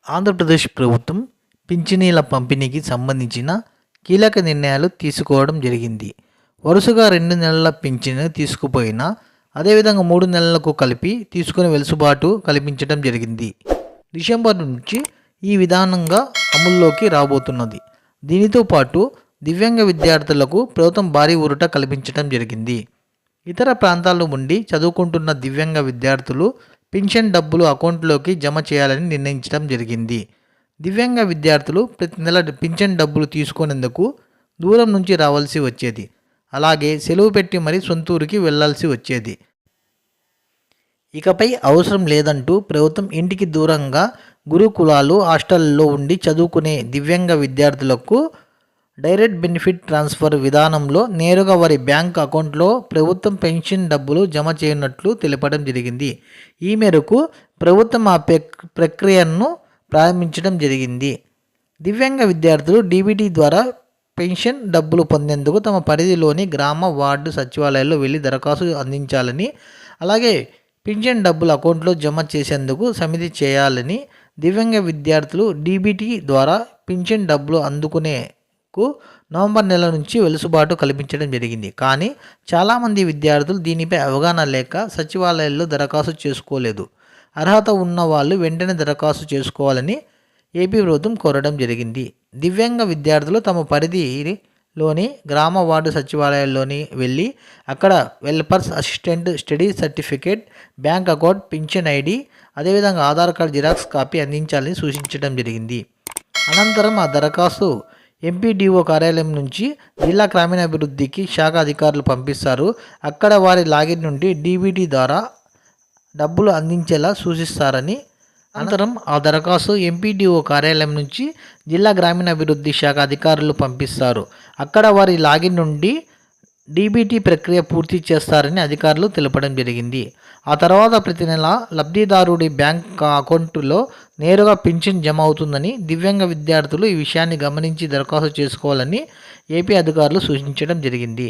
ఆంధ్రప్రదేశ్ ప్రభుత్వం పింఛనీల పంపిణీకి సంబంధించిన కీలక నిర్ణయాలు తీసుకోవడం జరిగింది. వరుసగా 2 నెలల పింఛను తీసుకుపోయినా అదేవిధంగా 3 నెలలకు కలిపి తీసుకునే వెసులుబాటు కల్పించడం జరిగింది. డిసెంబర్ నుంచి ఈ విధానంగా అమల్లోకి రాబోతున్నది. దీనితో పాటు దివ్యాంగ విద్యార్థులకు ప్రభుత్వం భారీ ఊరట కల్పించడం జరిగింది. ఇతర ప్రాంతాల నుండి చదువుకుంటున్న దివ్యాంగ విద్యార్థులు పింఛన్ డబ్బులు అకౌంట్లోకి జమ చేయాలని నిర్ణయించడం జరిగింది. దివ్యాంగ విద్యార్థులు ప్రతి నెల పింఛన్ డబ్బులు తీసుకునేందుకు దూరం నుంచి రావాల్సి వచ్చేది. అలాగే సెలవు పెట్టి మరీ సొంతూరికి వెళ్లాల్సి వచ్చేది. ఇకపై అవసరం లేదంటూ ప్రభుత్వం ఇంటికి దూరంగా గురుకులాలు, హాస్టళ్లలో ఉండి చదువుకునే దివ్యాంగ విద్యార్థులకు డైరెక్ట్ బెనిఫిట్ ట్రాన్స్ఫర్ విధానంలో నేరుగా వారి బ్యాంక్ అకౌంట్లో ప్రభుత్వం పెన్షన్ డబ్బులు జమ చేయనున్నట్లు తెలపడం జరిగింది. ఈ మేరకు ప్రభుత్వం ఆ ప్రక్రియను ప్రారంభించడం జరిగింది. దివ్యాంగ విద్యార్థులు డీబీటీ ద్వారా పెన్షన్ డబ్బులు పొందేందుకు తమ పరిధిలోని గ్రామ, వార్డు సచివాలయాల్లో వెళ్లి దరఖాస్తు అందించాలని, అలాగే పింఛన్ డబ్బులు అకౌంట్లో జమ చేసేందుకు సమితి చేయాలని, దివ్యాంగ విద్యార్థులు డీబీటీ ద్వారా పింఛన్ డబ్బులు అందుకునేకు నవంబర్ నెల నుంచి వెసులుబాటు కల్పించడం జరిగింది. కానీ చాలామంది విద్యార్థులు దీనిపై అవగాహన లేక సచివాలయాల్లో దరఖాస్తు చేసుకోలేదు. అర్హత ఉన్న వాళ్ళు వెంటనే దరఖాస్తు చేసుకోవాలని ఏపీ ప్రభుత్వం కోరడం జరిగింది. దివ్యాంగ విద్యార్థులు తమ పరిధిలోని గ్రామ, వార్డు సచివాలయాల్లోని వెళ్ళి అక్కడ welfare assistant study certificate, bank account, pension ID, అదేవిధంగా ఆధార్ కార్డు జిరాక్స్ కాపీ అందించాలని సూచించడం జరిగింది. అనంతరం ఆ దరఖాస్తు ఎంపీడీఓ కార్యాలయం నుంచి జిల్లా గ్రామీణాభివృద్ధికి శాఖ అధికారులు పంపిస్తారు. అక్కడ వారి లాగిన్ నుండి డీబీటీ ద్వారా డబ్బులు అందించేలా సూచిస్తారని, అనంతరం ఆ దరఖాస్తు ఎంపీడీఓ కార్యాలయం నుంచి జిల్లా గ్రామీణాభివృద్ధి శాఖ అధికారులు పంపిస్తారు. అక్కడ వారి లాగిన్ నుండి డీబీటీ ప్రక్రియ పూర్తి చేస్తారని అధికారులు తెలపడం జరిగింది. ఆ తర్వాత ప్రతి నెల లబ్ధిదారుడి బ్యాంక్ అకౌంటులో నేరుగా పింఛన్ జమ అవుతుందని, దివ్యాంగ విద్యార్థులు ఈ విషయాన్ని గమనించి దరఖాస్తు చేసుకోవాలని ఏపీ అధికారులు సూచించడం జరిగింది.